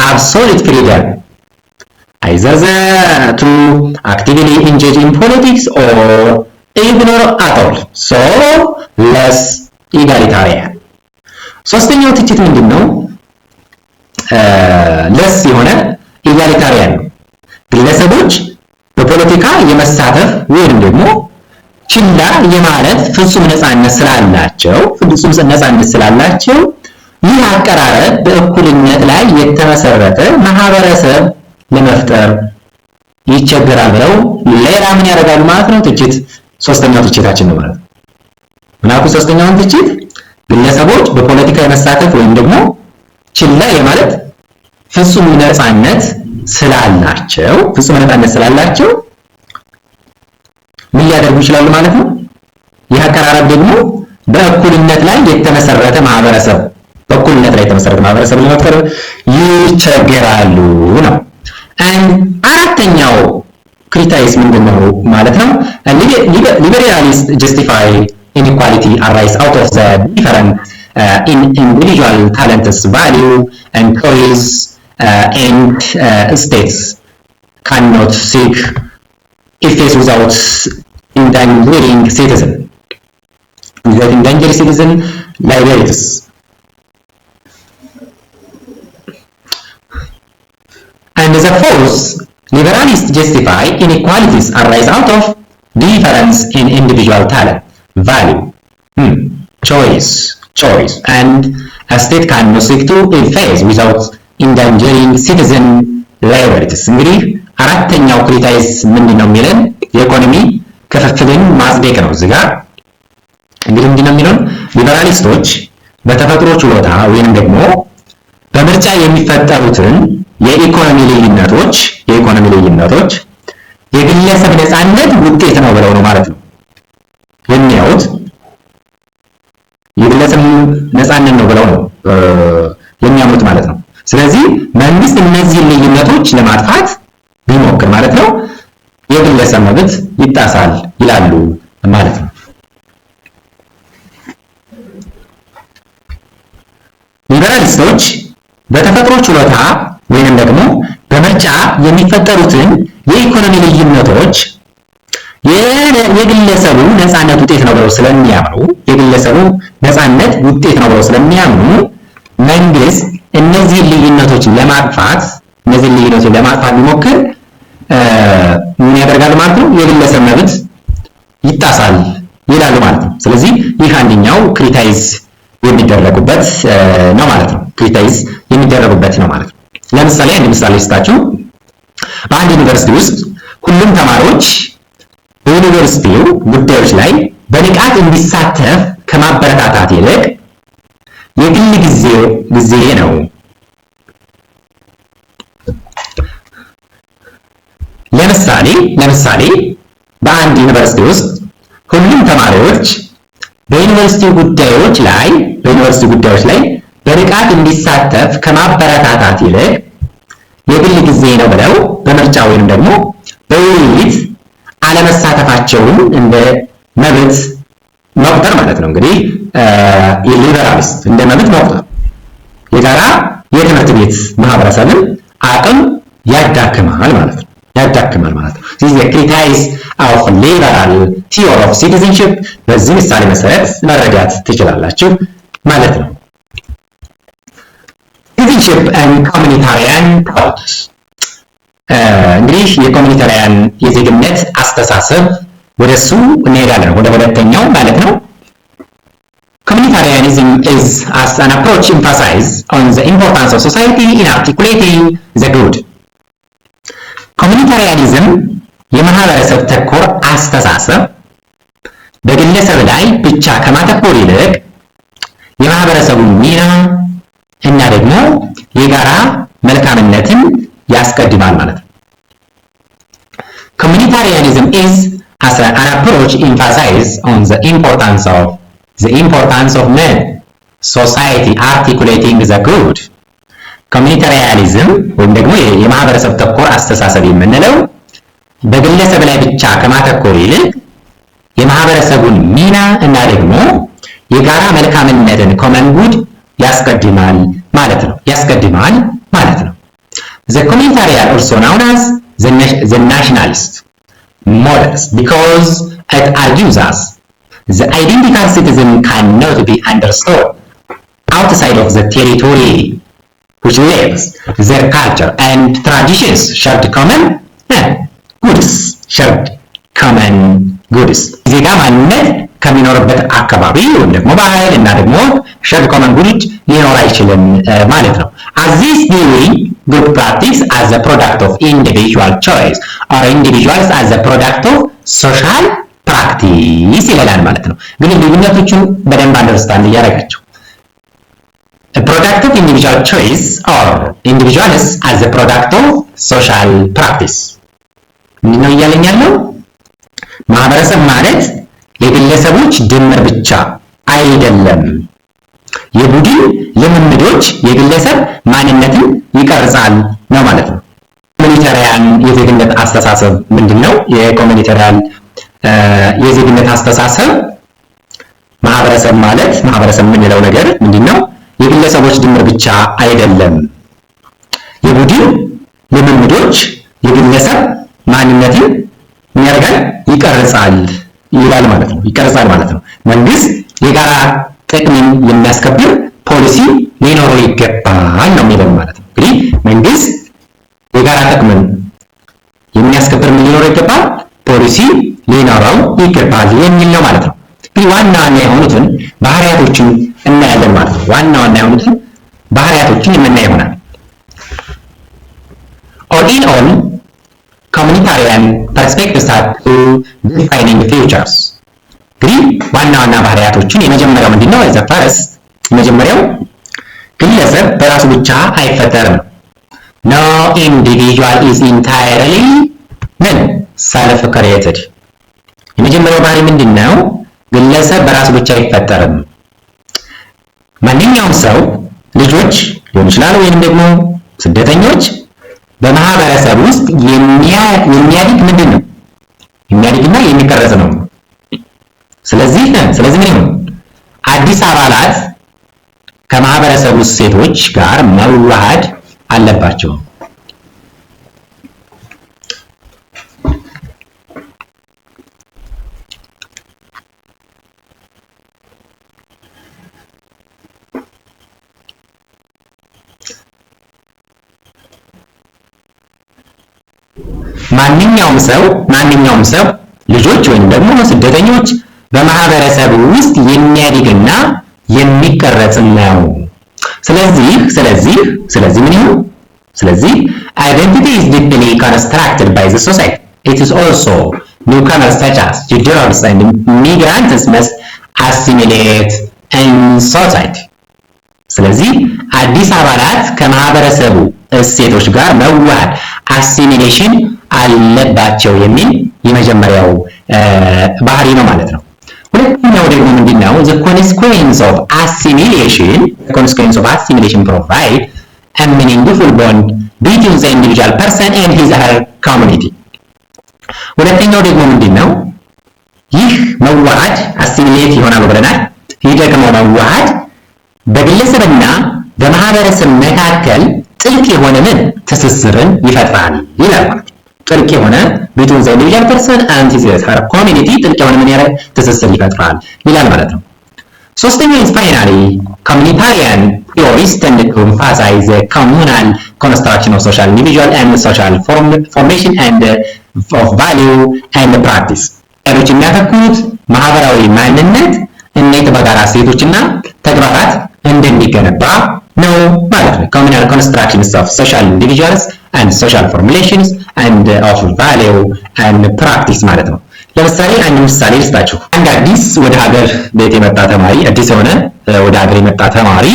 absolute freedom either to actively engage in politics or ignore at all, so less egalitarian። ሶስተኛው ትችት ምንድነው? ለስ የሆነ ኢጋሊታሪያን ነው። ግለሰቦች በፖለቲካ የመሳተፍ ወይም ደግሞ ችላ የማለት ፍጹም ነፃነት ስላላቸው ይህ አቀራረብ በእኩልነት ላይ የተመሰረተ ማህበረሰብ ለመፍጠር ይቸገራል ብለው ሌላ ምን ያደርጋሉ ማለት ነው? ትችት ሶስተኛው ትችታችን ነው ማለት ነው። ምናልኩ ሶስተኛውን ትችት ግለሰቦች በፖለቲካ የመሳተፍ ወይም ደግሞ ችላ የማለት ፍጹም ነፃነት ስላላቸው ምን ሊያደርጉ ይችላሉ ማለት ነው? ይህ አቀራረብ ደግሞ በእኩልነት ላይ የተመሰረተ ማህበረሰብ ለመፍጠር ይቸገራሉ ነው። አራተኛው ክሪቲሳይዝ ምንድነው ማለት ነው? ሊበራሊስት ጀስቲፋይ ኢንኢኳሊቲ አራይዝ አውት ኦፍ ዘ ዲፈረንት individual talents, value and careers, and states cannot seek effects without endangering citizen liberties. And the fourth, liberalists justify inequalities arise out of difference in individual talent, value, choice, and a state cannot seek to effect without endangering citizen liberties። እንግዲህ አራተኛው ክሪቲሳይዝ ምንድነው የሚለን? የኢኮኖሚ ክፍፍልን ማጽደቅ ነው። እዚህ ጋር እንግዲህ ምንድነው የሚለው? ሊበራሊስቶች በተፈጥሮ ችሎታ ወይም ደግሞ በምርጫ የሚፈጠሩትን የኢኮኖሚ ልዩነቶች የግለሰብ ነፃነት ውጤት ነው ብለው ነው ማለት ነው የሚያዩት። የግለሰብ ነፃነት ነው ብለው ነው የሚያምኑት ማለት ነው። ስለዚህ መንግስት እነዚህን ልዩነቶች ለማጥፋት ቢሞክር ማለት ነው የግለሰብ መብት ይጣሳል ይላሉ ማለት ነው። ሊበራሊስቶች በተፈጥሮ ችሎታ ወይንም ደግሞ በምርጫ የሚፈጠሩትን የኢኮኖሚ ልዩነቶች የግለሰቡ ነፃነት ውጤት ነው ብለው ስለሚያምኑ መንግስት እነዚህን ልዩነቶች ለማጥፋት ቢሞክር ምን ያደርጋል ማለት ነው? የግለሰብ መብት ይጣሳል ይላሉ ማለት ነው። ስለዚህ ይህ አንደኛው ክሪቲሳይዝ የሚደረጉበት ነው ማለት ነው። ለምሳሌ አንድ ምሳሌ ልስጣችሁ። በአንድ ዩኒቨርሲቲ ውስጥ ሁሉም ተማሪዎች በዩኒቨርሲቲው ጉዳዮች ላይ በንቃት እንዲሳተፍ ከማበረታታት ይልቅ የግል ጊዜ ነው ለምሳሌ በአንድ ዩኒቨርሲቲ ውስጥ ሁሉም ተማሪዎች በዩኒቨርሲቲ ጉዳዮች ላይ በንቃት እንዲሳተፍ ከማበረታታት ይልቅ የግል ጊዜ ነው ብለው በምርጫ ወይም ደግሞ በውይይት አለመሳተፋቸውን እንደ መብት መቁጠር ማለት ነው። እንግዲህ የሊበራሊስት እንደ መብት መቁጠር የጋራ የትምህርት ቤት ማህበረሰብን አቅም ያዳክማል ማለት ነው። This is a critique of liberal theory of citizenship በዚህ ምሳሌ መሰረት መረዳት ትችላላችሁ ማለት ነው። Citizenship and communitarian thought እንግዲህ የኮሚኒታሪያን የዜግነት አስተሳሰብ ወደሱ እንሄዳለን፣ ወደ ሁለተኛው ማለት ነው። Communitarianism is as an approach emphasizes on the importance of society in articulating the good. ኮሚኒታሪያኒዝም የማህበረሰብ ተኮር አስተሳሰብ በግለሰብ ላይ ብቻ ከማተኮር ይልቅ የማህበረሰቡን ሚና እና ደግሞ የጋራ መልካምነትን ያስቀድማል ማለት ነው። Communitarianism is as an approach emphasizes on the importance of men, society articulating the good. ኮሚኒታሪያኒዝም ወይም ደግሞ የማህበረሰብ ተኮር አስተሳሰብ የምንለው በግለሰብ ላይ ብቻ ከማተኮር ይልቅ የማህበረሰቡን ሚና እና ደግሞ የጋራ መልካምነትን common good ያስቀድማል ማለት ነው። The communitarian also known as the nationalist models because it argues that the identical citizen cannot be understood outside of the territory which lives, their culture and traditions shared common goods. ዜጋ ማንነት ከሚኖርበት አካባቢ ወይም ደግሞ ባህል እና ደግሞ shared common goods ሊኖር አይችልም ማለት ነው። As this viewing good practice as a product of individual choice or individuals as a product of social practice ይላል ማለት ነው። ግን ልዩነቶቹን በደንብ አንደርስታንድ እያደረጋችሁ a product of individual choice or individuals as a product of social practice ምንድነው እያለኝ ያለው? ማህበረሰብ ማለት የግለሰቦች ድምር ብቻ አይደለም። የቡድን ልምምዶች የግለሰብ ማንነትን ይቀርጻል ነው ማለት ነው። ኮሚኒታሪያን የዜግነት አስተሳሰብ ምንድነው? የኮሚኒታሪያን የዜግነት አስተሳሰብ ማህበረሰብ ማለት ማህበረሰብ የምንለው ነገር ምንድነው? የግለሰቦች ድምር ብቻ አይደለም። የቡድን ልምምዶች የግለሰብ ማንነትን ያደርጋል ይቀርጻል ይላል ማለት ነው። መንግስት የጋራ ጥቅምን የሚያስከብር ፖሊሲ ሊኖረው ይገባል ነው የሚለው ማለት ነው። እንግዲህ መንግስት የጋራ ጥቅምን የሚያስከብር ምን ሊኖረው ይገባል? ፖሊሲ ሊኖረው ይገባል የሚል ነው ማለት ነው። እንግዲህ ዋና የሆኑትን ባህሪያቶችን እናያለን ማለት ነው። ዋና የሆኑትን ባህሪያቶችን የምናይ ይሆናል። All in all, communitarian perspectives are to defining futures. እንግዲህ ዋና ባህሪያቶችን የመጀመሪያው ምንድነው? የመጀመሪያው ግለሰብ በራሱ ብቻ አይፈጠርም። No individual is entirely self created. የመጀመሪያው ባህሪ ምንድነው? ግለሰብ በራሱ ብቻ አይፈጠርም። ማንኛውም ሰው ልጆች ሊሆን ይችላል ወይም ደግሞ ስደተኞች በማህበረሰብ ውስጥ የሚያድግ ምንድነው? የሚያድግና የሚቀረጽ ነው። ስለዚህ ምን ይሁን? አዲስ አባላት ከማህበረሰቡ እሴቶች ጋር መዋሃድ አለባቸው። ማንኛውም ሰው ልጆች ወይም ደግሞ ስደተኞች በማህበረሰቡ ውስጥ የሚያድግና የሚቀረጽ ነው። ስለዚህ ምን ይሁን? ስለዚህ identity is deeply constructed by the society. It is also newcomers such as Jews and migrants must assimilate in society. ስለዚህ አዲስ አባላት ከማህበረሰቡ እሴቶች ጋር መዋሃድ አሲሚሌሽን አለባቸው የሚል የመጀመሪያው ባህሪ ነው ማለት ነው። ሁለተኛው ደግሞ ምንድነው? the consequence of assimilation provide a meaningful bond between the individual person and his or her community። ሁለተኛው ደግሞ ምንድነው? ይህ መዋሃድ አሲሚሌት ይሆናል ብለናል። ይህ ደግሞ መዋሃድ በግለሰብና በማህበረሰብ መካከል ጥልቅ የሆነ ትስስርን ይፈጥራል ይላል ማለት ነው። ጥልቅ የሆነ between the individual person and his or her community ጥልቅ የሆነ ትስስር ይፈጥራል ይላል ማለት ነው። ሶስተኛው finally communitarian theorists tend to emphasize the communal construction of social individual and social formation and of value and practice። ሌሎች የሚያተኩሩት ማህበራዊ ማንነት እንዴት በጋራ እሴቶችና ተግባራት እንደሚገነባ ነው ማለት ነው። communal constructions of social individuals and social formulations and of value and practice ማለት ነው። ለምሳሌ አንድ ምሳሌ ልስጣችሁ። አንድ አዲስ ወደ ሀገር ቤት የመጣ ተማሪ አዲስ የሆነ ወደ ሀገር የመጣ ተማሪ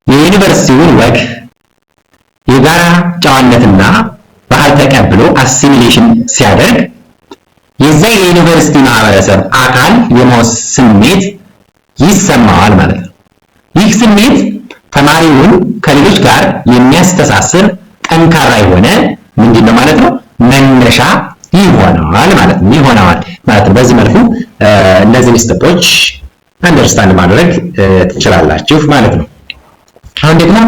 የዩኒቨርሲቲውን ወግ የጋራ ጨዋነትና ባህል ተቀብሎ አሲሚሌሽን ሲያደርግ የዛ የዩኒቨርሲቲ ማህበረሰብ አካል የመሆን ስሜት ይሰማዋል ማለት ነው። ይህ ስሜት ተማሪውን ከሌሎች ጋር የሚያስተሳስር ጠንካራ የሆነ ምንድነው ማለት ነው መነሻ ይሆናል ማለት ነው። በዚህ መልኩ እነዚህ ስቴፖች አንደርስታንድ ማድረግ ትችላላችሁ ማለት ነው። አሁን ደግሞ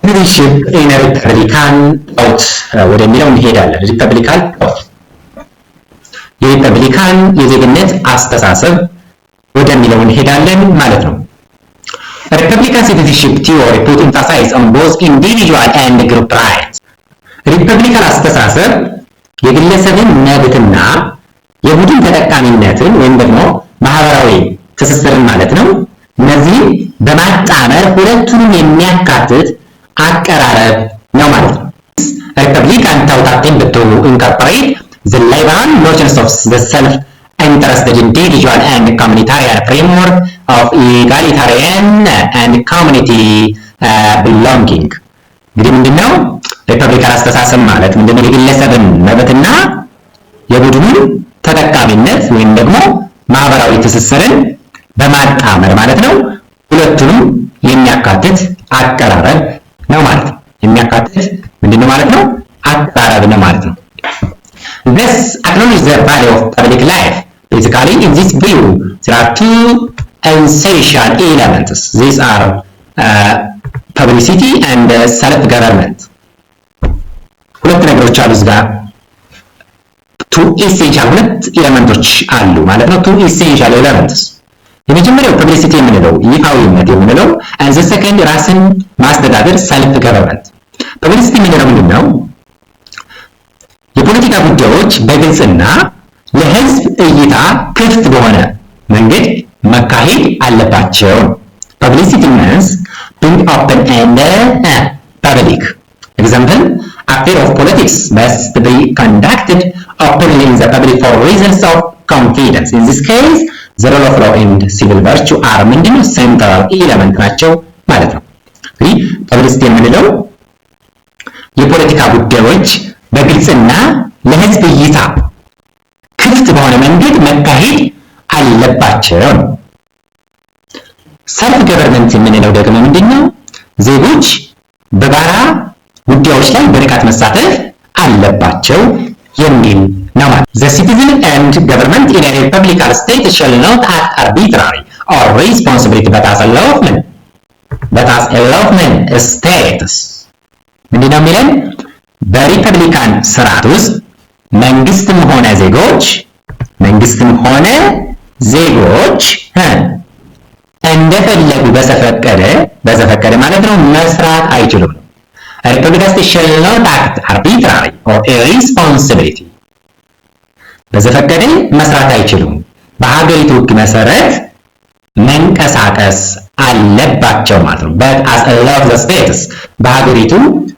ሊደርሺፕ ኢን ሪፐብሊካን ቶት ወደሚለው እንሄዳለን። ሪፐብሊካን ቶት የሪፐብሊካን የዜግነት አስተሳሰብ ወደሚለው እንሄዳለን ማለት ነው። Republican citizenship theory put emphasis on both individual and group rights። ሪፐብሊካን አስተሳሰብ የግለሰብን መብትና የቡድን ተጠቃሚነትን ወይም ደግሞ ማህበራዊ ትስስርን ማለት ነው እነዚህ በማጣመር ሁለቱንም የሚያካትት አቀራረብ ነው ማለት ነው። Republican thought attempt to incorporate the liberal notions of the self-interested individual and communitarian framework of egalitarian and community belonging። እንግዲህ ምንድነው ሪፐብሊካን አስተሳሰብ ማለት ምንድነው? የግለሰብን መብትና የቡድኑን ተጠቃሚነት ወይም ደግሞ ማህበራዊ ትስስርን በማጣመር ማለት ነው ሁለቱንም የሚያካትት አቀራረብ ነው ማለት ነው። የሚያካትት ምንድነው ማለት ነው? አቀራረብ ነው ማለት ነው። This acknowledges the value of public life. Basically, in this view, there are two essential elements. These are publicity and self-government. ሁለት ነገሮች አሉ እዚህ ጋር two essential ሁለት ኤሌመንቶች አሉ ማለት ነው። two essential elements የመጀመሪያው ፐብሊሲቲ የምንለው ይፋዊነት የምንለው and the second ራስን ማስተዳደር self government። ፐብሊሲቲ የምንለው ምንድነው? የፖለቲካ ጉዳዮች በግልጽና ለህዝብ እይታ ክፍት በሆነ መንገድ መካሄድ አለባቸው። ፐብሊሲቲ means being open and public. Example, affair of politics must be conducted openly in the public for reasons of confidence. In this case, the rule of law and civil virtue are ምንድነው central element ናቸው ማለት ነው። እንግዲህ ፐብሊሲቲ የምንለው የፖለቲካ ጉዳዮች በግልጽና ለህዝብ እይታ ክፍት በሆነ መንገድ መካሄድ አለባቸው። ሰልፍ ገቨርንመንት የምንለው ደግሞ ምንድነው? ዜጎች በጋራ ጉዳዮች ላይ በንቃት መሳተፍ አለባቸው የሚል ነው ማለት። The citizen and government in a republican state shall not act arbitrarily or responsibility but as a lawful status። ምንድነው የሚለን? በሪፐብሊካን ስርዓት ውስጥ መንግስትም ሆነ ዜጎች እንደፈለጉ በዘፈቀደ ማለት ነው መስራት አይችሉም። Republican state shall not act arbitrarily or irresponsibly። በዘፈቀደ መስራት አይችሉም። በሀገሪቱ ህግ መሰረት መንቀሳቀስ አለባቸው ማለት ነው። But as a lawful status በሀገሪቱ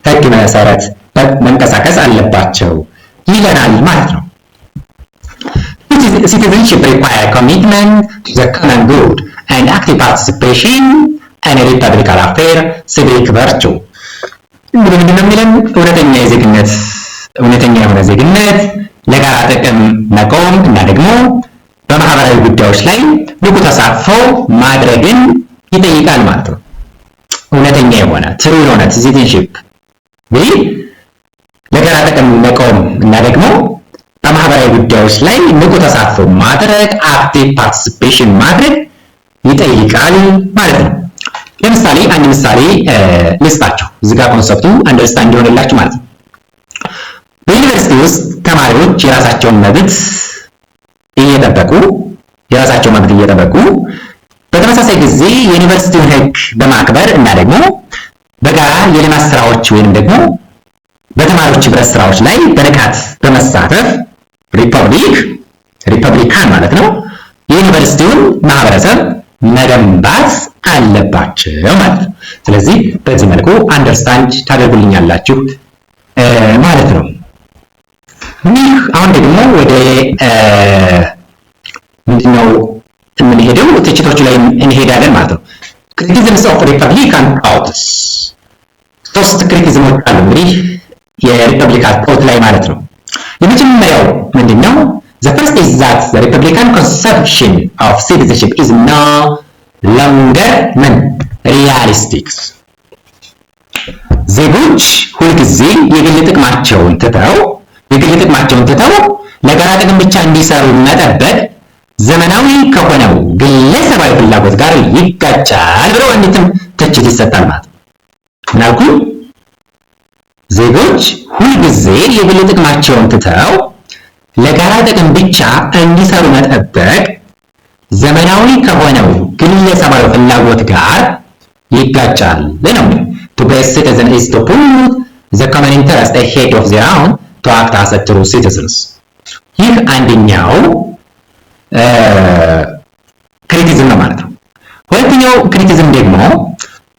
ህግ መሰረት መንቀሳቀስ አለባቸው ይለናል ማለት ነው። Citizenship require commitment to the common good and active participation in a republican affair, civic virtue። እንግዲህ ምንድነው የሚለን? እውነተኛ የሆነ ዜግነት ለጋራ ጥቅም መቆም እና ደግሞ በማህበራዊ ጉዳዮች ላይ ንቁ ተሳትፎ ማድረግን ይጠይቃል ማለት ነው። እውነተኛ የሆነ ትሩ የሆነ ሲቲዝንሺፕ እንግዲህ ለጋራ ጥቅም መቆም እና ደግሞ በማህበራዊ ጉዳዮች ላይ ንቁ ተሳትፎ ማድረግ አክቲቭ ፓርቲሲፔሽን ማድረግ ይጠይቃል ማለት ነው። ለምሳሌ አንድ ምሳሌ ልስጣችሁ እዚህ ጋር ኮንሰፕቱ አንደርስታንድ እንዲሆንላችሁ ማለት ነው። በዩኒቨርሲቲ ውስጥ ተማሪዎች የራሳቸውን መብት እየጠበቁ በተመሳሳይ ጊዜ የዩኒቨርሲቲውን ሕግ በማክበር እና ደግሞ በጋራ የልማት ስራዎች ወይንም ደግሞ በተማሪዎች ህብረት ስራዎች ላይ በንቃት በመሳተፍ ሪፐብሊካን ማለት ነው የዩኒቨርሲቲውን ማህበረሰብ መገንባት አለባቸው ማለት ነው። ስለዚህ በዚህ መልኩ አንደርስታንድ ታደርጉልኛላችሁ ማለት ነው። ይህ አሁን ደግሞ ወደ ምንድነው የምንሄደው ትችቶቹ ላይ እንሄዳለን ማለት ነው። ክሪቲሲዝምስ ኦፍ ሪፐብሊካን ቶትስ ሶስት ክሪቲሲዝሞች አሉ እንግዲህ የሪፐብሊካን ቶት ላይ ማለት ነው። የመጀመሪያው ምንድነው? The first is that the Republican conception of citizenship is no longer realistic. ዜጎች ሁልጊዜ የግል ጥቅማቸውን ትተው ለጋራ ጥቅም ብቻ እንዲሰሩ መጠበቅ ዘመናዊ ከሆነው ግለሰባዊ ፍላጎት ጋር ይጋጫል ብለው እንዴትም ትችት ይሰጣል ማለት ነው። ምን አልኩ? ዜጎች ሁልጊዜ የግል ጥቅማቸውን ትተው ለጋራ ጥቅም ብቻ እንዲሰሩ መጠበቅ ዘመናዊ ከሆነው ግለሰባዊ ፍላጎት ጋር ይጋጫል ነው። To be a citizen is to put the common interest ahead of their own to act as a true citizens. ይህ አንደኛው ክሪቲዝም ነው ማለት ነው። ሁለተኛው ክሪቲዝም ደግሞ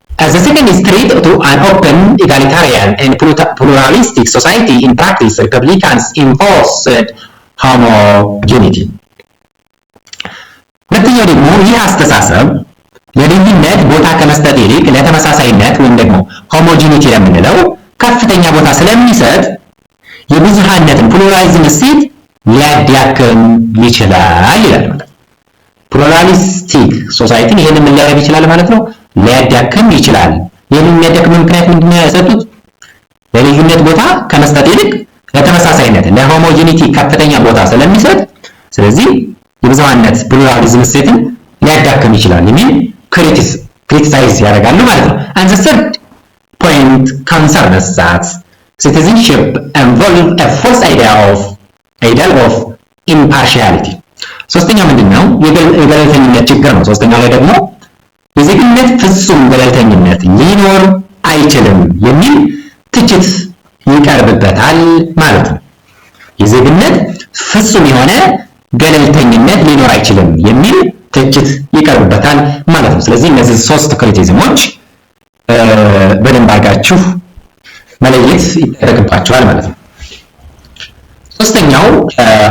the second is threat to an open, egalitarian and pluralistic society. In practice, Republicans enforced homogeneity. ሁለተኛው ደግሞ ይህ አስተሳሰብ ለልዩነት ቦታ ከመስጠት ይልቅ ለተመሳሳይነት ወይም ደግሞ ሆሞጂኒቲ ለምንለው ከፍተኛ ቦታ ስለሚሰጥ የብዝሃነትን ፕሉራሊዝም እሴት ሊያዳክም ይችላል ይላል። ፕሉራሊስቲክ ሶሳይቲን ይሄንን ምን ሊያደርግ ይችላል ማለት ነው? ሊያዳክም ይችላል። ይሄንን የሚያዳክም ምክንያት ምንድነው ያሰጡት? ለልዩነት ቦታ ከመስጠት ይልቅ ለተመሳሳይነት ለሆሞጂኒቲ ከፍተኛ ቦታ ስለሚሰጥ ስለዚህ የብዝሃነት ፕሉራሊዝም እሴትን ሊያዳክም ይችላል የሚል ክሪቲሳይዝ ያደርጋሉ ማለት ነው። and the third point concerns that citizenship involves a false ideal of impartiality. ሶስተኛው ምንድነው? የገለልተኝነት ችግር ነው። ሶስተኛው ላይ ደግሞ የዜግነት ፍጹም ገለልተኝነት ሊኖር አይችልም የሚል ትችት ይቀርብበታል ማለት ነው። የዜግነት ፍጹም የሆነ ገለልተኝነት ሊኖር አይችልም የሚል ትችት ይቀርብበታል ማለት ነው። ስለዚህ እነዚህ ሶስት ክሪቲሲዝሞች በደንብ አድርጋችሁ መለየት ይጠበቅባቸዋል ማለት ነው።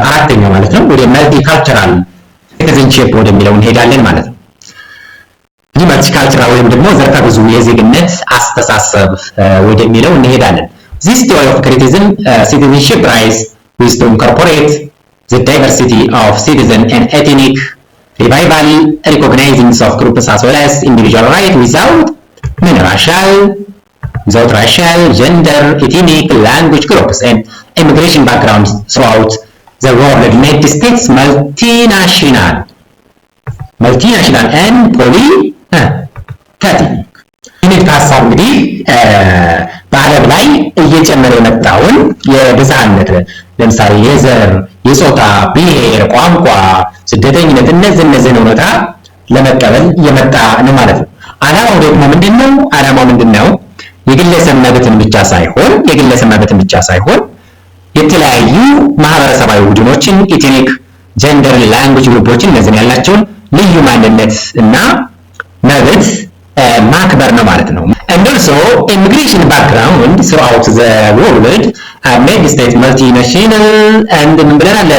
አራተኛው ማለት ነው ወደ መልቲካልቸራል ሲቲዝንሺፕ ወደሚለው እንሄዳለን ማለት ነው። ይህ መልቲካልቸራል ወይም ደግሞ ዘርፈ ብዙ የዜግነት አስተሳሰብ ወደሚለው እንሄዳለን። This theory of criticism citizenship rise with to incorporate the diversity of citizen and ethnic revival recognizing of groups as well as individual right without racial, gender, ethnic, language groups and immigration backgrounds throughout the world made the states multinational and polytheistic. ይህ ሀሳብ እንግዲህ በዓለም ላይ እየጨመረ የመጣውን የብዝሃነት ለምሳሌ የዘር፣ የጾታ፣ ብሔር፣ ቋንቋ፣ ስደተኝነት እነዚህ እውነታ ለመቀበል የመጣ ነው ማለት ነው። ዓላማው ደግሞ ምንድነው? የግለሰብ መብትን ብቻ ሳይሆን የተለያዩ ማህበረሰባዊ ቡድኖችን ኢትኒክ፣ ጀንደር፣ ላንጉጅ ግሩፖችን እነዚህ ያላቸውን ልዩ ማንነት እና መብት ማክበር ነው ማለት ነው። and also immigration background throughout the world made the state multinational and ምን ብለናል?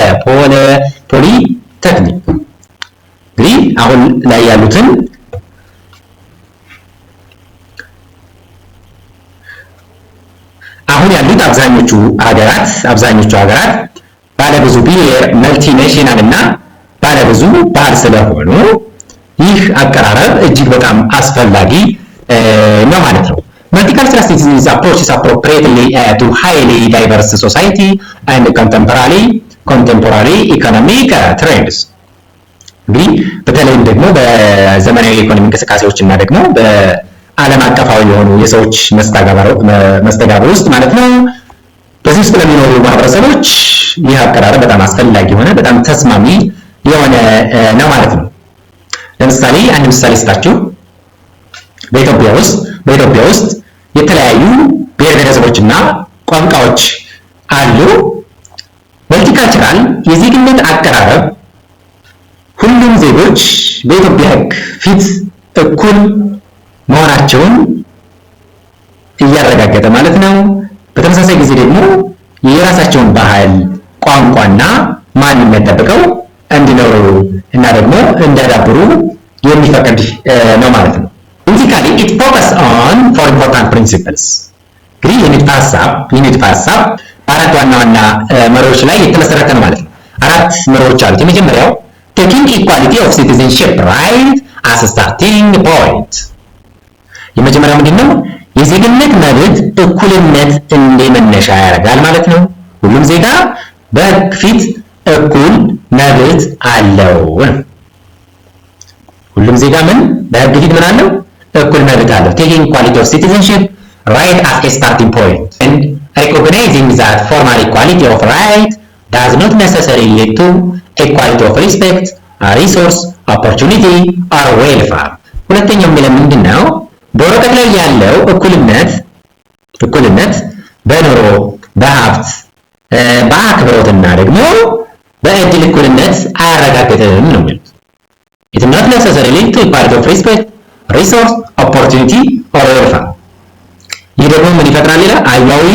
polyethnic እንግዲህ አሁን ላይ ያሉትን አብዛኞቹ ሀገራት ባለብዙ ብሔር መልቲኔሽናል እና ባለብዙ ባህል ስለሆኑ ይህ አቀራረብ እጅግ በጣም አስፈላጊ ነው ማለት ነው። Multicultural citizens approaches appropriately to highly diverse society and contemporary economic trends. እንግዲህ በተለይም ደግሞ በዘመናዊ የኢኮኖሚ እንቅስቃሴዎች እና ደግሞ በዓለም አቀፋዊ የሆኑ የሰዎች መስተጋብር ውስጥ ማለት ነው በዚህ ውስጥ ለሚኖሩ ማህበረሰቦች ይህ አቀራረብ በጣም አስፈላጊ የሆነ በጣም ተስማሚ የሆነ ነው ማለት ነው። ለምሳሌ አንድ ምሳሌ ስጣችሁ። በኢትዮጵያ ውስጥ የተለያዩ ብሔር ብሔረሰቦችና ቋንቋዎች አሉ። መልቲካልቸራል የዜግነት አቀራረብ ሁሉም ዜጎች በኢትዮጵያ ሕግ ፊት እኩል መሆናቸውን እያረጋገጠ ማለት ነው። በተመሳሳይ ጊዜ ደግሞ የራሳቸውን ባህል፣ ቋንቋና ማንነት ጠብቀው እንዲኖሩ እና ደግሞ እንዲያዳብሩ የሚፈቅድ ነው ማለት ነው። Basically, it focuses on four important principles. እንግዲህ የንድፈ ሀሳብ በአራት ዋና ዋና መርሆች ላይ የተመሰረተ ነው ማለት ነው። አራት መርሆች አሉት። የመጀመሪያው taking equality of citizenship right as a starting point. የመጀመሪያው ምንድነው? የዜግነት መብት እኩልነት እንደ መነሻ ያደርጋል ማለት ነው። ሁሉም ዜጋ በሕግ ፊት እኩል መብት አለው። ሁሉም ዜጋ በሕግ ፊት ምን አለው? እኩል መብት አለው። taking equality of citizenship right as a starting point and recognizing that formal equality of right does not necessarily lead to equality of respect, resource, opportunity or welfare. ሁለተኛው የሚለው ምንድነው? በወረቀት ላይ ያለው እኩልነት በኑሮ፣ በሀብት፣ በአክብሮትና ደግሞ በእድል እኩልነት አያረጋግጥም ነው የሚሉት። It is not necessarily to equality of respect, resource, opportunity or welfare. ይህ ደግሞ ምን ይፈጥራል? ሌላ አያዊ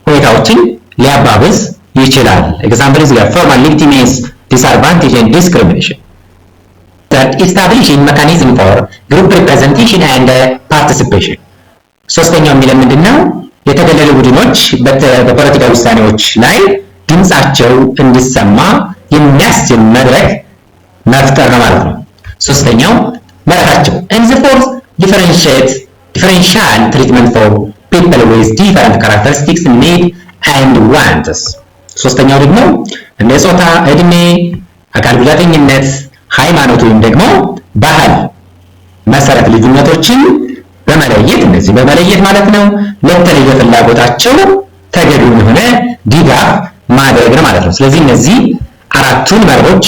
ሁኔታዎችን ሊያባብስ ይችላል። ኤግዛምፕል እዚህ ጋር formal legitimates disadvantage and discrimination. That establishing mechanism for group representation and participation. ሶስተኛው የሚለው ምንድነው? የተገለሉ ቡድኖች በፖለቲካ ውሳኔዎች ላይ ድምጻቸው እንዲሰማ የሚያስችል መድረክ መፍጠር ነው ማለት ነው። ሶስተኛው መርሃቸው and the fourth differential treatment for people with different characteristics, need and wants. ሶስተኛው ደግሞ እንደ ጾታ፣ እድሜ፣ አካል ጉዳተኝነት፣ ሃይማኖት ወይም ደግሞ ባህል መሰረት ልዩነቶችን በመለየት ማለት ነው ለተለየ ፍላጎታቸው ተገቢውን የሆነ ድጋፍ ማድረግ ነው ማለት ነው። ስለዚህ እነዚህ አራቱን መርሆች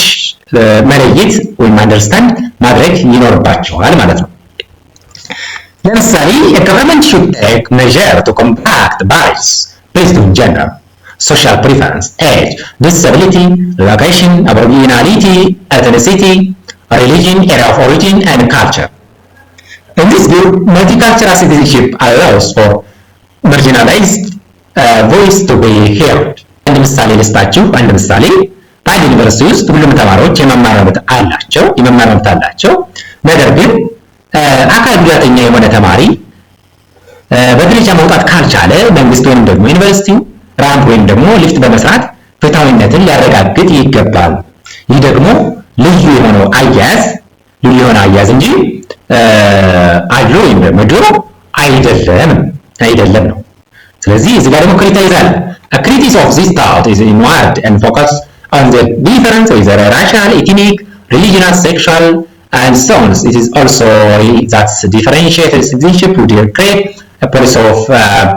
መለየት ወይም አንደርስታንድ ማድረግ ይኖርባቸዋል ማለት ነው። ለምሳሌ a government should take measure to combat barriers based on gender, social preference, age, disability, location, aboriginality, ethnicity, religion, area of origin and culture. In this view, multicultural citizenship allows for marginalized voice to be heard. አንድ ምሳሌ ልስጣችሁ። አንድ ምሳሌ በአንድ ዩኒቨርሲቲ ውስጥ ሁሉም ተማሪዎች የመማር መብት አላቸው። ነገር ግን አካል ጉዳተኛ የሆነ ተማሪ በደረጃ መውጣት ካልቻለ መንግስት ወይም ደግሞ ዩኒቨርሲቲው ራምፕ ወይም ደግሞ ሊፍት በመስራት ፍትሃዊነትን ሊያረጋግጥ ይገባል። ይህ ደግሞ ልዩ የሆነ አያያዝ እንጂ አድሎ ወይም ደግሞ ድሮ አይደለም ነው። ስለዚህ እዚህ ጋር ደግሞ ክሪታ ይዛል። A critique of this thought is inward and focus on the difference with the racial, ethnic, religious, sexual, and so on. It is also that differentiated citizenship would create a policy of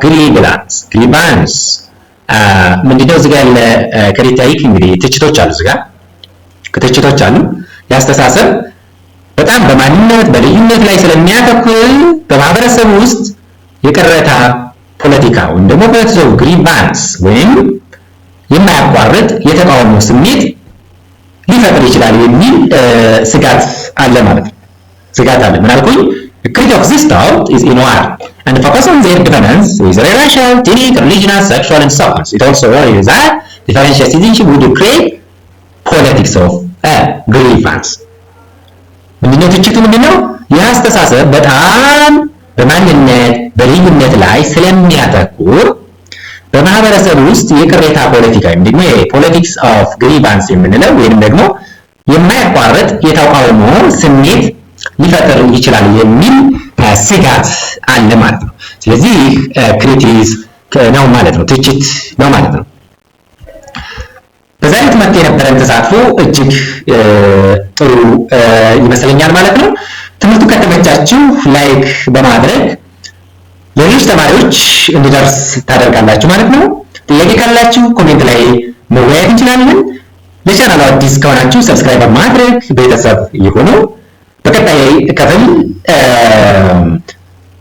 grievance. ምንድነው እዚህ ጋር ክሪቲክ እንግዲህ ትችቶች አሉ። እዚህ ጋር ትችቶች አሉ። ያስተሳሰብ በጣም በማንነት በልዩነት ላይ ስለሚያተኩር በማህበረሰቡ ውስጥ የቅሬታ ፖለቲካ ወይም ደግሞ ፖለቲካው ግሪቫንስ ወይም የማያቋርጥ የተቃውሞ ስሜት ሊፈጥር ይችላል የሚል ስጋት አለ ማለት ነው። ስጋት አለ። ምን አልኩኝ? critique of this thought is inward and focus on their difference with racial, ethnic, religious, sexual and so on. It also worries that differential citizenship would create politics of grievance. ምንድነው ትችቱ? ምንድነው? ይህ አስተሳሰብ በጣም በማንነት በልዩነት ላይ ስለሚያተኩር በማህበረሰብ ውስጥ የቅሬታ ፖለቲካ ወይም ደግሞ የፖለቲክስ ኦፍ ግሪቫንስ የምንለው ወይም ደግሞ የማያቋርጥ የተቃውሞ ስሜት ሊፈጠር ይችላል የሚል ስጋት አለ ማለት ነው። ስለዚህ ክሪቲሲዝም ነው ማለት ነው፣ ትችት ነው ማለት ነው። በዛሬው ትምህርት የነበረን ተሳትፎ እጅግ ጥሩ ይመስለኛል ማለት ነው። ትምህርቱ ከተመቻችሁ ላይክ በማድረግ ለሌሎች ተማሪዎች እንዲደርስ ታደርጋላችሁ ማለት ነው። ጥያቄ ካላችሁ ኮሜንት ላይ መወያየት እንችላለን። ለቻናሉ አዲስ ከሆናችሁ ሰብስክራይብ በማድረግ ቤተሰብ ይሁኑ። በቀጣይ ክፍል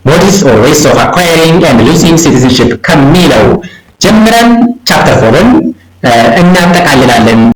modes or ways of acquiring and losing citizenship ከሚለው ጀምረን ቻፕተር 4ን እናጠቃልላለን።